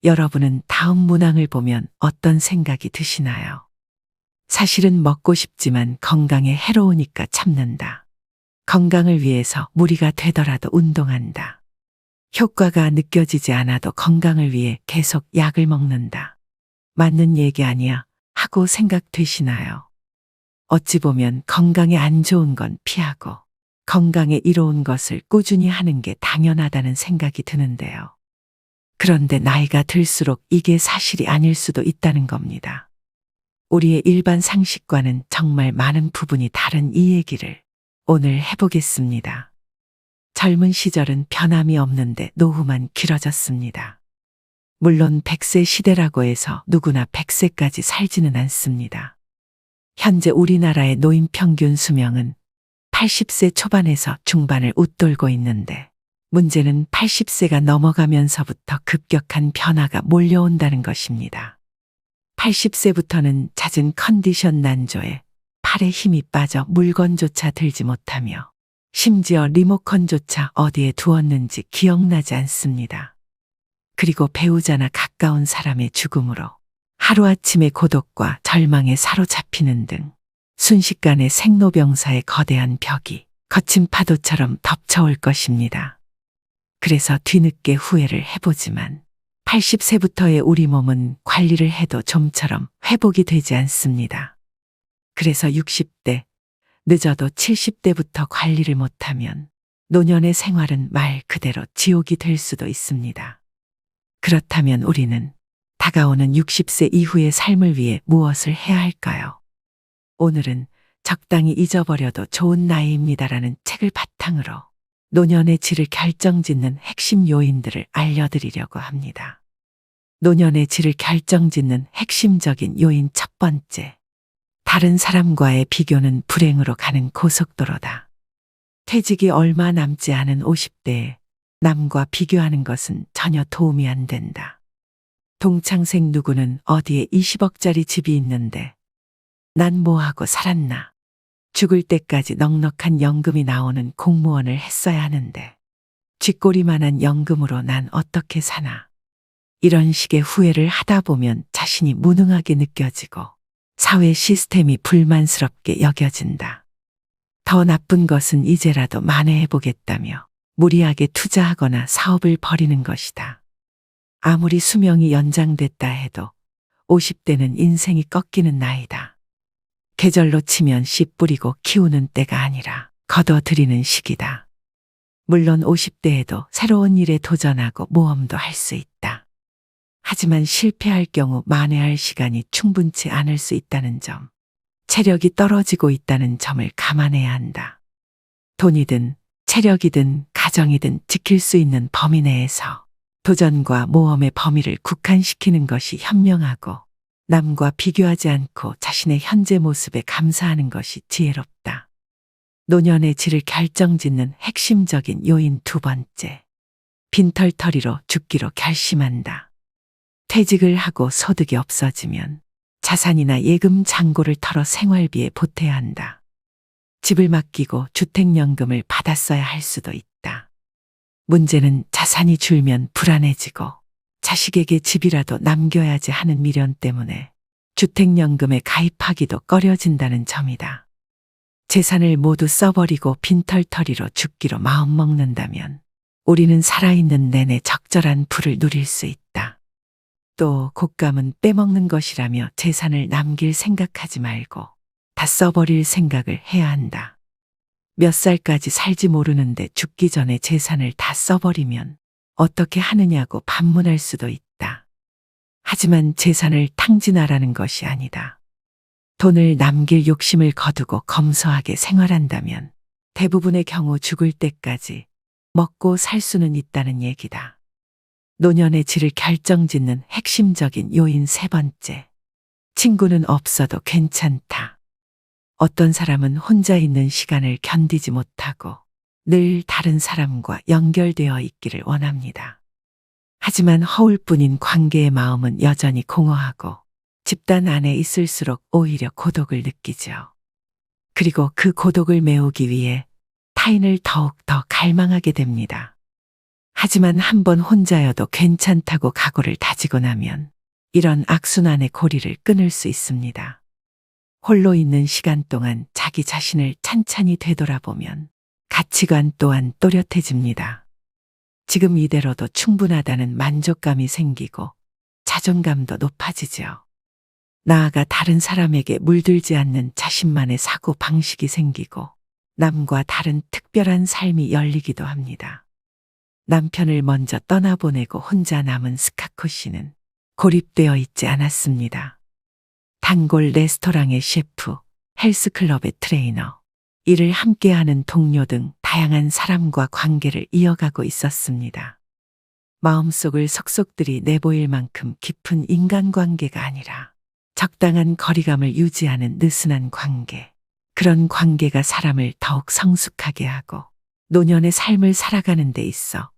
여러분은 다음 문항을 보면 어떤 생각이 드시나요? 사실은 먹고 싶지만 건강에 해로우니까 참는다. 건강을 위해서 무리가 되더라도 운동한다. 효과가 느껴지지 않아도 건강을 위해 계속 약을 먹는다. 맞는 얘기 아니야 하고 생각되시나요? 어찌 보면 건강에 안 좋은 건 피하고 건강에 이로운 것을 꾸준히 하는 게 당연하다는 생각이 드는데요. 그런데 나이가 들수록 이게 사실이 아닐 수도 있다는 겁니다. 우리의 일반 상식과는 정말 많은 부분이 다른 이 얘기를 오늘 해보겠습니다. 젊은 시절은 변함이 없는데 노후만 길어졌습니다. 물론 100세 시대라고 해서 누구나 100세까지 살지는 않습니다. 현재 우리나라의 노인 평균 수명은 80세 초반에서 중반을 웃돌고 있는데 문제는 80세가 넘어가면서부터 급격한 변화가 몰려온다는 것입니다. 80세부터는 잦은 컨디션 난조에 팔에 힘이 빠져 물건조차 들지 못하며 심지어 리모컨조차 어디에 두었는지 기억나지 않습니다. 그리고 배우자나 가까운 사람의 죽음으로 하루아침에 고독과 절망에 사로잡히는 등 순식간에 생로병사의 거대한 벽이 거친 파도처럼 덮쳐올 것입니다. 그래서 뒤늦게 후회를 해보지만 80세부터의 우리 몸은 관리를 해도 좀처럼 회복이 되지 않습니다. 그래서 60대, 늦어도 70대부터 관리를 못하면 노년의 생활은 말 그대로 지옥이 될 수도 있습니다. 그렇다면 우리는 다가오는 60세 이후의 삶을 위해 무엇을 해야 할까요? 오늘은 적당히 잊어버려도 좋은 나이입니다라는 책을 바탕으로 노년의 질을 결정짓는 핵심 요인들을 알려드리려고 합니다. 노년의 질을 결정짓는 핵심적인 요인 첫 번째. 다른 사람과의 비교는 불행으로 가는 고속도로다. 퇴직이 얼마 남지 않은 50대에 남과 비교하는 것은 전혀 도움이 안 된다. 동창생 누구는 어디에 20억짜리 집이 있는데 난 뭐하고 살았나. 죽을 때까지 넉넉한 연금이 나오는 공무원을 했어야 하는데 쥐꼬리만한 연금으로 난 어떻게 사나. 이런 식의 후회를 하다 보면 자신이 무능하게 느껴지고 사회 시스템이 불만스럽게 여겨진다. 더 나쁜 것은 이제라도 만회해보겠다며 무리하게 투자하거나 사업을 벌이는 것이다. 아무리 수명이 연장됐다 해도 50대는 인생이 꺾이는 나이다. 계절로 치면 씨 뿌리고 키우는 때가 아니라 거둬들이는 시기다. 물론 50대에도 새로운 일에 도전하고 모험도 할 수 있다. 하지만 실패할 경우 만회할 시간이 충분치 않을 수 있다는 점, 체력이 떨어지고 있다는 점을 감안해야 한다. 돈이든 체력이든 가정이든 지킬 수 있는 범위 내에서 도전과 모험의 범위를 국한시키는 것이 현명하고 남과 비교하지 않고 자신의 현재 모습에 감사하는 것이 지혜롭다. 노년의 질을 결정짓는 핵심적인 요인 두 번째. 빈털터리로 죽기로 결심한다. 퇴직을 하고 소득이 없어지면 자산이나 예금 잔고를 털어 생활비에 보태야 한다. 집을 맡기고 주택연금을 받았어야 할 수도 있다. 문제는 자산이 줄면 불안해지고 자식에게 집이라도 남겨야지 하는 미련 때문에 주택연금에 가입하기도 꺼려진다는 점이다. 재산을 모두 써버리고 빈털터리로 죽기로 마음먹는다면 우리는 살아있는 내내 적절한 부를 누릴 수 있다. 또 곶감은 빼먹는 것이라며 재산을 남길 생각하지 말고 다 써버릴 생각을 해야 한다. 몇 살까지 살지 모르는데 죽기 전에 재산을 다 써버리면 어떻게 하느냐고 반문할 수도 있다. 하지만 재산을 탕진하라는 것이 아니다. 돈을 남길 욕심을 거두고 검소하게 생활한다면 대부분의 경우 죽을 때까지 먹고 살 수는 있다는 얘기다. 노년의 질을 결정짓는 핵심적인 요인 세 번째. 친구는 없어도 괜찮다. 어떤 사람은 혼자 있는 시간을 견디지 못하고 늘 다른 사람과 연결되어 있기를 원합니다. 하지만 허울뿐인 관계의 마음은 여전히 공허하고 집단 안에 있을수록 오히려 고독을 느끼죠. 그리고 그 고독을 메우기 위해 타인을 더욱 더 갈망하게 됩니다. 하지만 한번 혼자여도 괜찮다고 각오를 다지고 나면 이런 악순환의 고리를 끊을 수 있습니다. 홀로 있는 시간 동안 자기 자신을 찬찬히 되돌아보면 가치관 또한 또렷해집니다. 지금 이대로도 충분하다는 만족감이 생기고 자존감도 높아지죠. 나아가 다른 사람에게 물들지 않는 자신만의 사고 방식이 생기고 남과 다른 특별한 삶이 열리기도 합니다. 남편을 먼저 떠나보내고 혼자 남은 스카코 씨는 고립되어 있지 않았습니다. 단골 레스토랑의 셰프, 헬스클럽의 트레이너, 일을 함께하는 동료 등 다양한 사람과 관계를 이어가고 있었습니다. 마음속을 속속들이 내보일 만큼 깊은 인간관계가 아니라 적당한 거리감을 유지하는 느슨한 관계. 그런 관계가 사람을 더욱 성숙하게 하고 노년의 삶을 살아가는 데 있어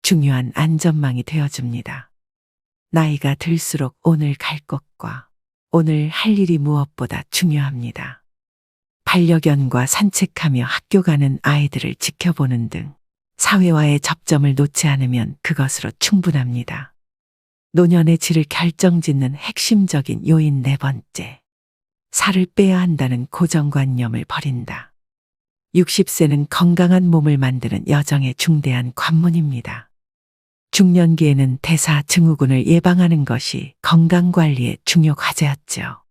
중요한 안전망이 되어줍니다. 나이가 들수록 오늘 갈 곳과 오늘 할 일이 무엇보다 중요합니다. 반려견과 산책하며 학교 가는 아이들을 지켜보는 등 사회와의 접점을 놓지 않으면 그것으로 충분합니다. 노년의 질을 결정짓는 핵심적인 요인 네 번째. 살을 빼야 한다는 고정관념을 버린다. 60세는 건강한 몸을 만드는 여정의 중대한 관문입니다. 중년기에는 대사증후군을 예방하는 것이 건강관리의 중요 과제였죠.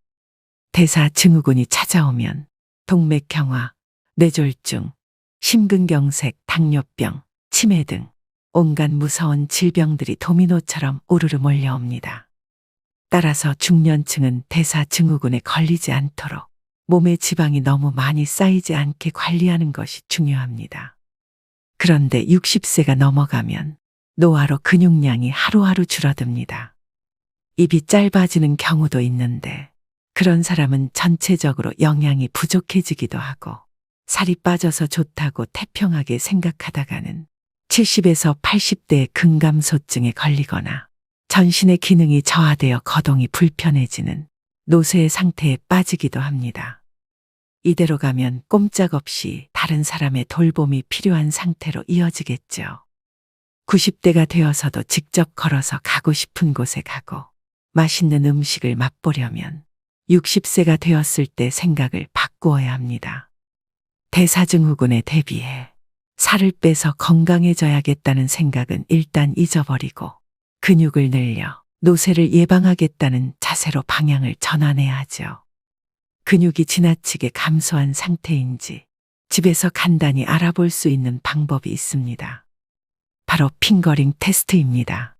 대사증후군이 찾아오면 동맥경화, 뇌졸중, 심근경색, 당뇨병, 치매 등 온갖 무서운 질병들이 도미노처럼 우르르 몰려옵니다. 따라서 중년층은 대사증후군에 걸리지 않도록 몸에 지방이 너무 많이 쌓이지 않게 관리하는 것이 중요합니다. 그런데 60세가 넘어가면 노화로 근육량이 하루하루 줄어듭니다. 입이 짧아지는 경우도 있는데 그런 사람은 전체적으로 영양이 부족해지기도 하고 살이 빠져서 좋다고 태평하게 생각하다가는 70에서 80대의 근감소증에 걸리거나 전신의 기능이 저하되어 거동이 불편해지는 노쇠의 상태에 빠지기도 합니다. 이대로 가면 꼼짝없이 다른 사람의 돌봄이 필요한 상태로 이어지겠죠. 90대가 되어서도 직접 걸어서 가고 싶은 곳에 가고 맛있는 음식을 맛보려면 60세가 되었을 때 생각을 바꾸어야 합니다. 대사증후군에 대비해 살을 빼서 건강해져야겠다는 생각은 일단 잊어버리고 근육을 늘려 노쇠를 예방하겠다는 자세로 방향을 전환해야 하죠. 근육이 지나치게 감소한 상태인지 집에서 간단히 알아볼 수 있는 방법이 있습니다. 바로 핑거링 테스트입니다.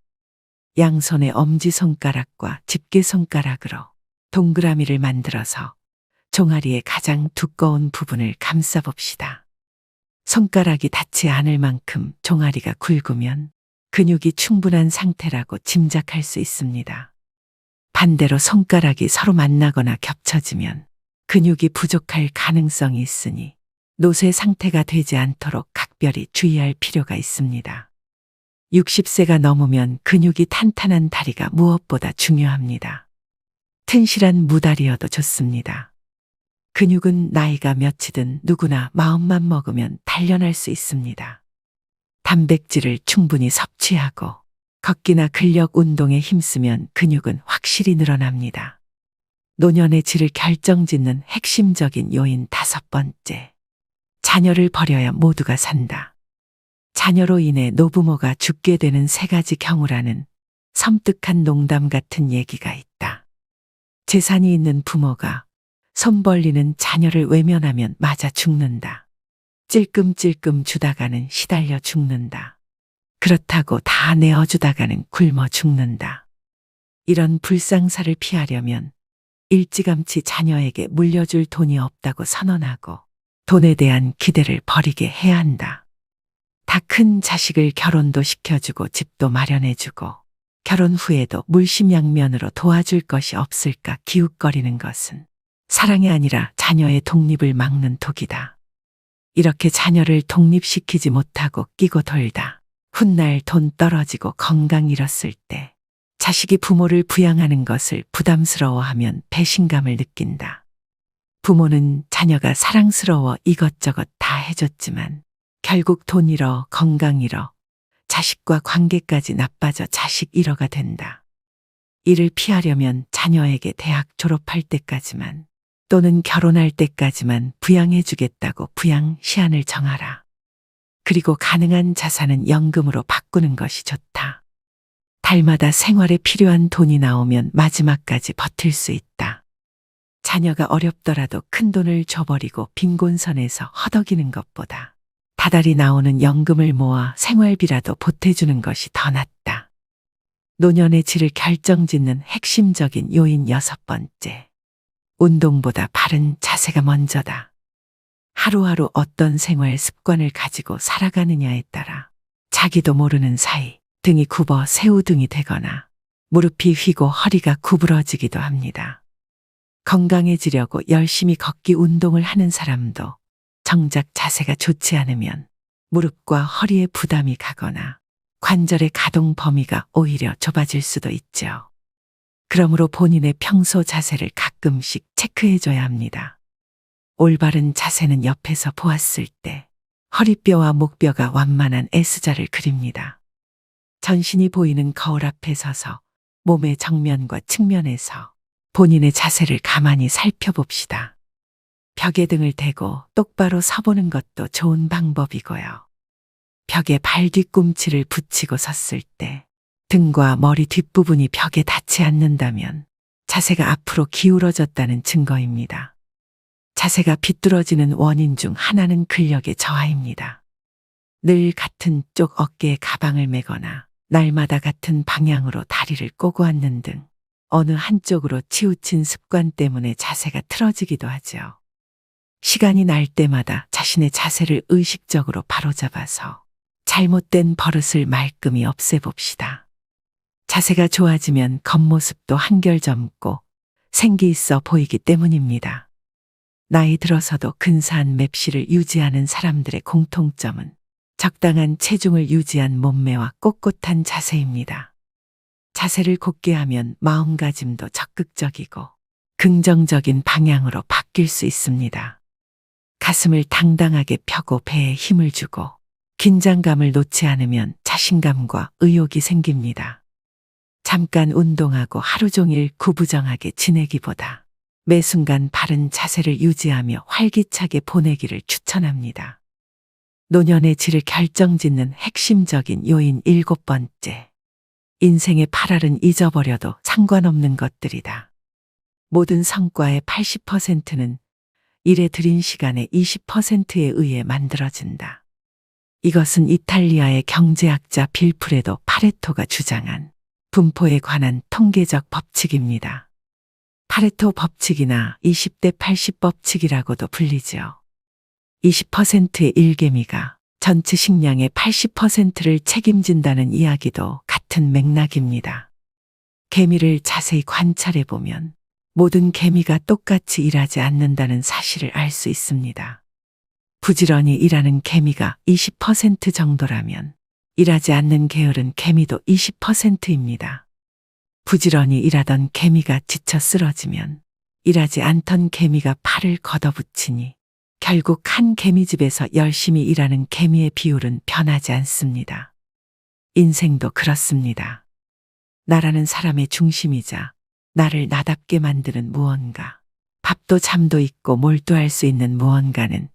양손의 엄지손가락과 집게손가락으로 동그라미를 만들어서 종아리의 가장 두꺼운 부분을 감싸봅시다. 손가락이 닿지 않을 만큼 종아리가 굵으면 근육이 충분한 상태라고 짐작할 수 있습니다. 반대로 손가락이 서로 만나거나 겹쳐지면 근육이 부족할 가능성이 있으니 노쇠 상태가 되지 않도록 각별히 주의할 필요가 있습니다. 60세가 넘으면 근육이 탄탄한 다리가 무엇보다 중요합니다. 튼실한 무다리여도 좋습니다. 근육은 나이가 몇이든 누구나 마음만 먹으면 단련할 수 있습니다. 단백질을 충분히 섭취하고 걷기나 근력 운동에 힘쓰면 근육은 확실히 늘어납니다. 노년의 질을 결정짓는 핵심적인 요인 다섯 번째. 자녀를 버려야 모두가 산다. 자녀로 인해 노부모가 죽게 되는 세 가지 경우라는 섬뜩한 농담 같은 얘기가 있다. 재산이 있는 부모가 손 벌리는 자녀를 외면하면 맞아 죽는다. 찔끔찔끔 주다가는 시달려 죽는다. 그렇다고 다 내어주다가는 굶어 죽는다. 이런 불상사를 피하려면 일찌감치 자녀에게 물려줄 돈이 없다고 선언하고 돈에 대한 기대를 버리게 해야 한다. 다 큰 자식을 결혼도 시켜주고 집도 마련해주고 결혼 후에도 물심양면으로 도와줄 것이 없을까 기웃거리는 것은 사랑이 아니라 자녀의 독립을 막는 독이다. 이렇게 자녀를 독립시키지 못하고 끼고 돌다 훗날 돈 떨어지고 건강 잃었을 때 자식이 부모를 부양하는 것을 부담스러워하면 배신감을 느낀다. 부모는 자녀가 사랑스러워 이것저것 다 해줬지만 결국 돈 잃어 건강 잃어 자식과 관계까지 나빠져 자식 일어가 된다. 이를 피하려면 자녀에게 대학 졸업할 때까지만 또는 결혼할 때까지만 부양해주겠다고 부양 시한을 정하라. 그리고 가능한 자산은 연금으로 바꾸는 것이 좋다. 달마다 생활에 필요한 돈이 나오면 마지막까지 버틸 수 있다. 자녀가 어렵더라도 큰 돈을 줘버리고 빈곤선에서 허덕이는 것보다 다달이 나오는 연금을 모아 생활비라도 보태주는 것이 더 낫다. 노년의 질을 결정짓는 핵심적인 요인 6번째. 운동보다 바른 자세가 먼저다. 하루하루 어떤 생활 습관을 가지고 살아가느냐에 따라 자기도 모르는 사이 등이 굽어 새우등이 되거나 무릎이 휘고 허리가 구부러지기도 합니다. 건강해지려고 열심히 걷기 운동을 하는 사람도 정작 자세가 좋지 않으면 무릎과 허리에 부담이 가거나 관절의 가동 범위가 오히려 좁아질 수도 있죠. 그러므로 본인의 평소 자세를 가끔씩 체크해줘야 합니다. 올바른 자세는 옆에서 보았을 때 허리뼈와 목뼈가 완만한 S자를 그립니다. 전신이 보이는 거울 앞에 서서 몸의 정면과 측면에서 본인의 자세를 가만히 살펴봅시다. 벽에 등을 대고 똑바로 서보는 것도 좋은 방법이고요. 벽에 발 뒤꿈치를 붙이고 섰을 때 등과 머리 뒷부분이 벽에 닿지 않는다면 자세가 앞으로 기울어졌다는 증거입니다. 자세가 비뚤어지는 원인 중 하나는 근력의 저하입니다. 늘 같은 쪽 어깨에 가방을 메거나 날마다 같은 방향으로 다리를 꼬고 앉는 등 어느 한쪽으로 치우친 습관 때문에 자세가 틀어지기도 하죠. 시간이 날 때마다 자신의 자세를 의식적으로 바로잡아서 잘못된 버릇을 말끔히 없애봅시다. 자세가 좋아지면 겉모습도 한결 젊고 생기 있어 보이기 때문입니다. 나이 들어서도 근사한 맵시를 유지하는 사람들의 공통점은 적당한 체중을 유지한 몸매와 꼿꼿한 자세입니다. 자세를 곧게 하면 마음가짐도 적극적이고 긍정적인 방향으로 바뀔 수 있습니다. 가슴을 당당하게 펴고 배에 힘을 주고 긴장감을 놓지 않으면 자신감과 의욕이 생깁니다. 잠깐 운동하고 하루 종일 구부정하게 지내기보다 매 순간 바른 자세를 유지하며 활기차게 보내기를 추천합니다. 노년의 질을 결정짓는 핵심적인 요인 7번째. 인생의 8할은 잊어버려도 상관없는 것들이다. 모든 성과의 80%는 일에 들인 시간의 20%에 의해 만들어진다. 이것은 이탈리아의 경제학자 빌프레도 파레토가 주장한 분포에 관한 통계적 법칙입니다. 파레토 법칙이나 20대 80 법칙이라고도 불리죠. 20%의 일개미가 전체 식량의 80%를 책임진다는 이야기도 같은 맥락입니다. 개미를 자세히 관찰해 보면 모든 개미가 똑같이 일하지 않는다는 사실을 알 수 있습니다. 부지런히 일하는 개미가 20% 정도라면 일하지 않는 게으른 개미도 20%입니다. 부지런히 일하던 개미가 지쳐 쓰러지면 일하지 않던 개미가 팔을 걷어붙이니 결국 한 개미집에서 열심히 일하는 개미의 비율은 변하지 않습니다. 인생도 그렇습니다. 나라는 사람의 중심이자 나를 나답게 만드는 무언가, 밥도 잠도 있고 몰두할 수 있는 무언가는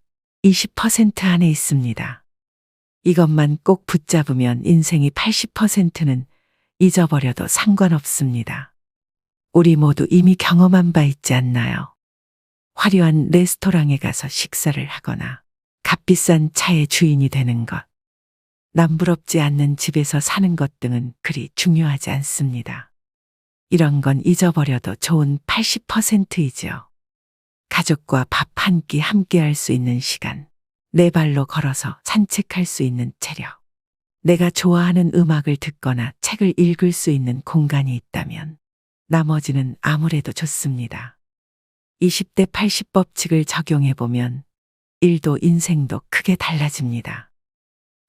20% 안에 있습니다. 이것만 꼭 붙잡으면 인생이 80%는 잊어버려도 상관없습니다. 우리 모두 이미 경험한 바 있지 않나요? 화려한 레스토랑에 가서 식사를 하거나 값비싼 차의 주인이 되는 것, 남부럽지 않는 집에서 사는 것 등은 그리 중요하지 않습니다. 이런 건 잊어버려도 좋은 80%이죠. 가족과 밥 한 끼 함께 할 수 있는 시간, 내 발로 걸어서 산책할 수 있는 체력, 내가 좋아하는 음악을 듣거나 책을 읽을 수 있는 공간이 있다면 나머지는 아무래도 좋습니다. 20대 80 법칙을 적용해보면 일도 인생도 크게 달라집니다.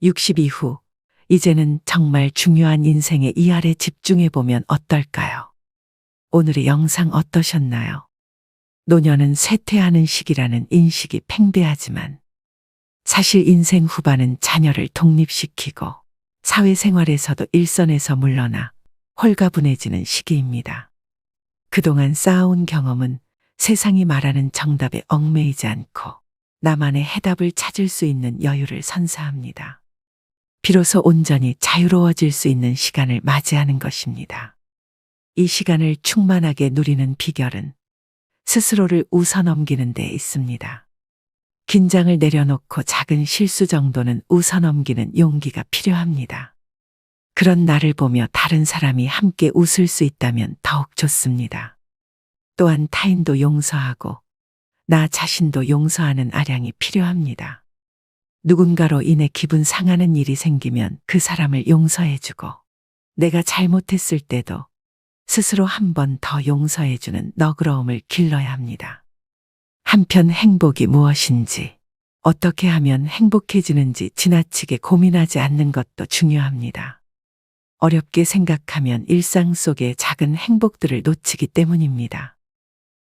60 이후, 이제는 정말 중요한 인생의 이할에 집중해보면 어떨까요? 오늘의 영상 어떠셨나요? 노년은 쇠퇴하는 시기라는 인식이 팽배하지만 사실 인생 후반은 자녀를 독립시키고 사회생활에서도 일선에서 물러나 홀가분해지는 시기입니다. 그동안 쌓아온 경험은 세상이 말하는 정답에 얽매이지 않고 나만의 해답을 찾을 수 있는 여유를 선사합니다. 비로소 온전히 자유로워질 수 있는 시간을 맞이하는 것입니다. 이 시간을 충만하게 누리는 비결은 스스로를 웃어넘기는 데 있습니다. 긴장을 내려놓고 작은 실수 정도는 웃어넘기는 용기가 필요합니다. 그런 나를 보며 다른 사람이 함께 웃을 수 있다면 더욱 좋습니다. 또한 타인도 용서하고 나 자신도 용서하는 아량이 필요합니다. 누군가로 인해 기분 상하는 일이 생기면 그 사람을 용서해주고 내가 잘못했을 때도 스스로 한 번 더 용서해주는 너그러움을 길러야 합니다. 한편 행복이 무엇인지, 어떻게 하면 행복해지는지 지나치게 고민하지 않는 것도 중요합니다. 어렵게 생각하면 일상 속의 작은 행복들을 놓치기 때문입니다.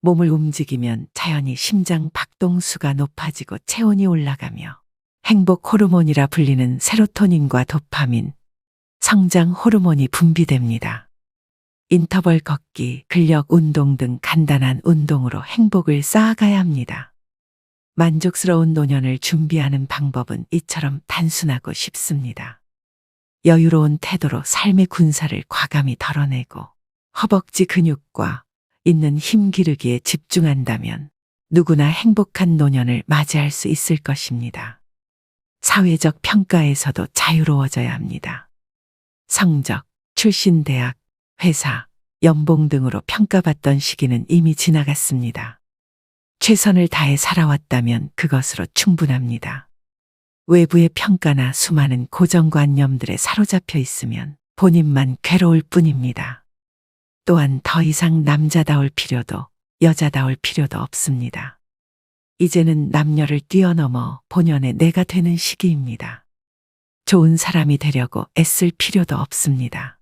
몸을 움직이면 자연히 심장 박동수가 높아지고 체온이 올라가며 행복 호르몬이라 불리는 세로토닌과 도파민, 성장 호르몬이 분비됩니다. 인터벌 걷기, 근력 운동 등 간단한 운동으로 행복을 쌓아가야 합니다. 만족스러운 노년을 준비하는 방법은 이처럼 단순하고 쉽습니다. 여유로운 태도로 삶의 군사를 과감히 덜어내고 허벅지 근육과 있는 힘 기르기에 집중한다면 누구나 행복한 노년을 맞이할 수 있을 것입니다. 사회적 평가에서도 자유로워져야 합니다. 성적, 출신 대학, 회사, 연봉 등으로 평가받던 시기는 이미 지나갔습니다. 최선을 다해 살아왔다면 그것으로 충분합니다. 외부의 평가나 수많은 고정관념들에 사로잡혀 있으면 본인만 괴로울 뿐입니다. 또한 더 이상 남자다울 필요도 여자다울 필요도 없습니다. 이제는 남녀를 뛰어넘어 본연의 내가 되는 시기입니다. 좋은 사람이 되려고 애쓸 필요도 없습니다.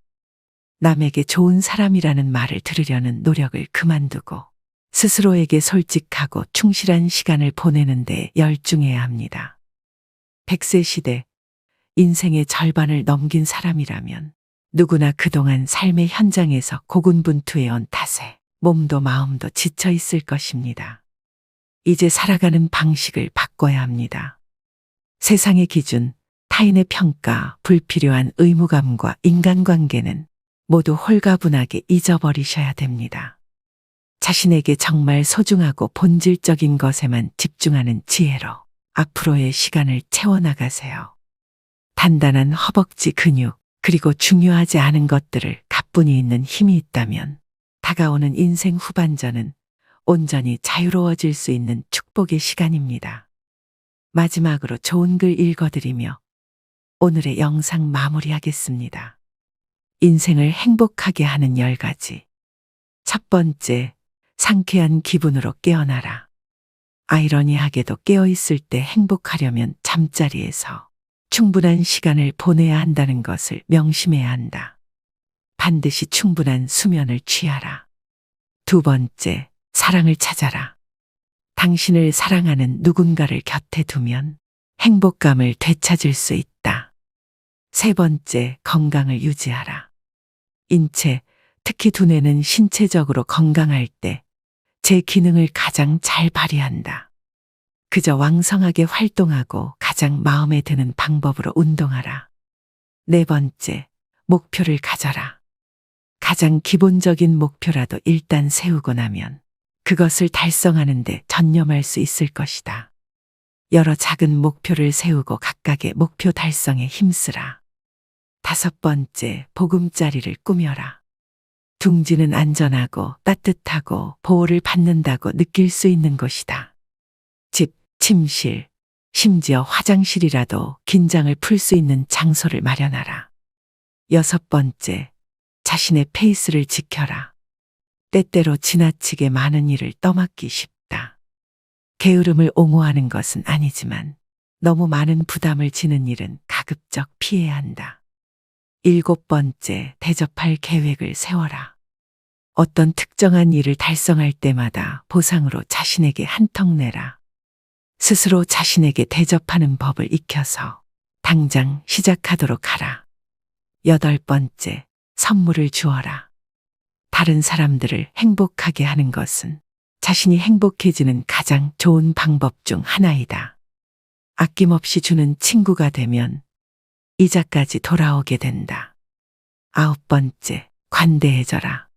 남에게 좋은 사람이라는 말을 들으려는 노력을 그만두고 스스로에게 솔직하고 충실한 시간을 보내는 데 열중해야 합니다. 100세 시대, 인생의 절반을 넘긴 사람이라면 누구나 그동안 삶의 현장에서 고군분투해온 탓에 몸도 마음도 지쳐 있을 것입니다. 이제 살아가는 방식을 바꿔야 합니다. 세상의 기준, 타인의 평가, 불필요한 의무감과 인간관계는 모두 홀가분하게 잊어버리셔야 됩니다. 자신에게 정말 소중하고 본질적인 것에만 집중하는 지혜로 앞으로의 시간을 채워나가세요. 단단한 허벅지 근육, 그리고 중요하지 않은 것들을 가뿐히 있는 힘이 있다면 다가오는 인생 후반전은 온전히 자유로워질 수 있는 축복의 시간입니다. 마지막으로 좋은 글 읽어드리며 오늘의 영상 마무리하겠습니다. 인생을 행복하게 하는 10가지. 첫 번째, 상쾌한 기분으로 깨어나라. 아이러니하게도 깨어있을 때 행복하려면 잠자리에서 충분한 시간을 보내야 한다는 것을 명심해야 한다. 반드시 충분한 수면을 취하라. 두 번째, 사랑을 찾아라. 당신을 사랑하는 누군가를 곁에 두면 행복감을 되찾을 수 있다. 세 번째, 건강을 유지하라. 인체, 특히 두뇌는 신체적으로 건강할 때 제 기능을 가장 잘 발휘한다. 그저 왕성하게 활동하고 가장 마음에 드는 방법으로 운동하라. 네 번째, 목표를 가져라. 가장 기본적인 목표라도 일단 세우고 나면 그것을 달성하는 데 전념할 수 있을 것이다. 여러 작은 목표를 세우고 각각의 목표 달성에 힘쓰라. 다섯 번째, 보금자리를 꾸며라. 둥지는 안전하고 따뜻하고 보호를 받는다고 느낄 수 있는 곳이다. 집, 침실, 심지어 화장실이라도 긴장을 풀 수 있는 장소를 마련하라. 여섯 번째, 자신의 페이스를 지켜라. 때때로 지나치게 많은 일을 떠맡기 쉽다. 게으름을 옹호하는 것은 아니지만 너무 많은 부담을 지는 일은 가급적 피해야 한다. 일곱 번째, 대접할 계획을 세워라. 어떤 특정한 일을 달성할 때마다 보상으로 자신에게 한턱 내라. 스스로 자신에게 대접하는 법을 익혀서 당장 시작하도록 하라. 8번째, 선물을 주어라. 다른 사람들을 행복하게 하는 것은 자신이 행복해지는 가장 좋은 방법 중 하나이다. 아낌없이 주는 친구가 되면 이자까지 돌아오게 된다. 9번째, 관대해져라.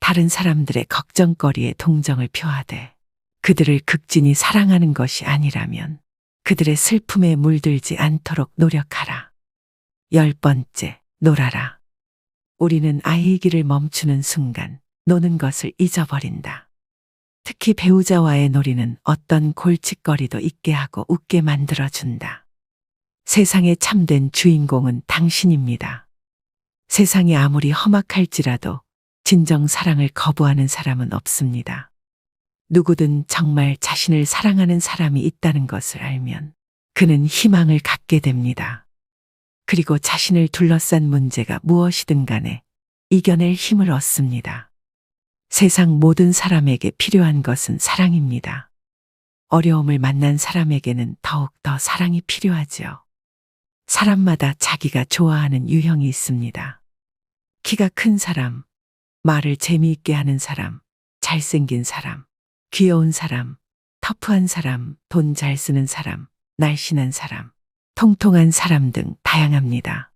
다른 사람들의 걱정거리에 동정을 표하되 그들을 극진히 사랑하는 것이 아니라면 그들의 슬픔에 물들지 않도록 노력하라. 10번째, 놀아라. 우리는 아이이기를 멈추는 순간 노는 것을 잊어버린다. 특히 배우자와의 놀이는 어떤 골칫거리도 잊게 하고 웃게 만들어준다. 세상의 참된 주인공은 당신입니다. 세상이 아무리 험악할지라도 진정 사랑을 거부하는 사람은 없습니다. 누구든 정말 자신을 사랑하는 사람이 있다는 것을 알면 그는 희망을 갖게 됩니다. 그리고 자신을 둘러싼 문제가 무엇이든 간에 이겨낼 힘을 얻습니다. 세상 모든 사람에게 필요한 것은 사랑입니다. 어려움을 만난 사람에게는 더욱 더 사랑이 필요하지요. 사람마다 자기가 좋아하는 유형이 있습니다. 키가 큰 사람, 말을 재미있게 하는 사람, 잘생긴 사람, 귀여운 사람, 터프한 사람, 돈 잘 쓰는 사람, 날씬한 사람, 통통한 사람 등 다양합니다.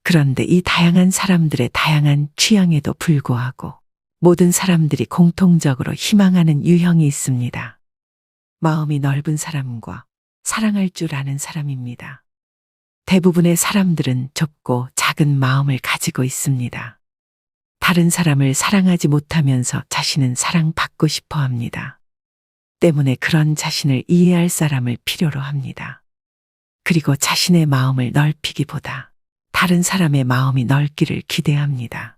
그런데 이 다양한 사람들의 다양한 취향에도 불구하고 모든 사람들이 공통적으로 희망하는 유형이 있습니다. 마음이 넓은 사람과 사랑할 줄 아는 사람입니다. 대부분의 사람들은 좁고 작은 마음을 가지고 있습니다. 다른 사람을 사랑하지 못하면서 자신은 사랑받고 싶어 합니다. 때문에 그런 자신을 이해할 사람을 필요로 합니다. 그리고 자신의 마음을 넓히기보다 다른 사람의 마음이 넓기를 기대합니다.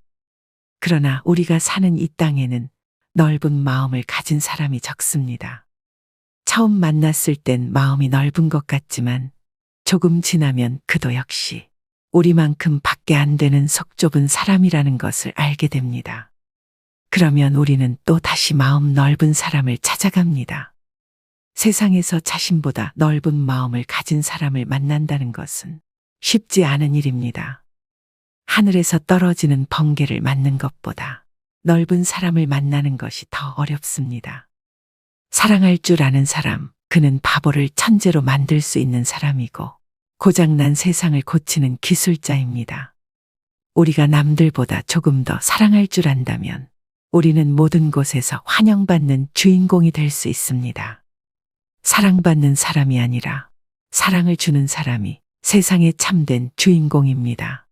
그러나 우리가 사는 이 땅에는 넓은 마음을 가진 사람이 적습니다. 처음 만났을 땐 마음이 넓은 것 같지만 조금 지나면 그도 역시 우리만큼 밖에 안 되는 속 좁은 사람이라는 것을 알게 됩니다. 그러면 우리는 또 다시 마음 넓은 사람을 찾아갑니다. 세상에서 자신보다 넓은 마음을 가진 사람을 만난다는 것은 쉽지 않은 일입니다. 하늘에서 떨어지는 번개를 맞는 것보다 넓은 사람을 만나는 것이 더 어렵습니다. 사랑할 줄 아는 사람, 그는 바보를 천재로 만들 수 있는 사람이고 고장난 세상을 고치는 기술자입니다. 우리가 남들보다 조금 더 사랑할 줄 안다면 우리는 모든 곳에서 환영받는 주인공이 될 수 있습니다. 사랑받는 사람이 아니라 사랑을 주는 사람이 세상의 참된 주인공입니다.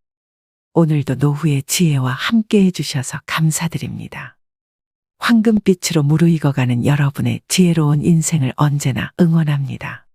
오늘도 노후의 지혜와 함께 해주셔서 감사드립니다. 황금빛으로 무르익어가는 여러분의 지혜로운 인생을 언제나 응원합니다.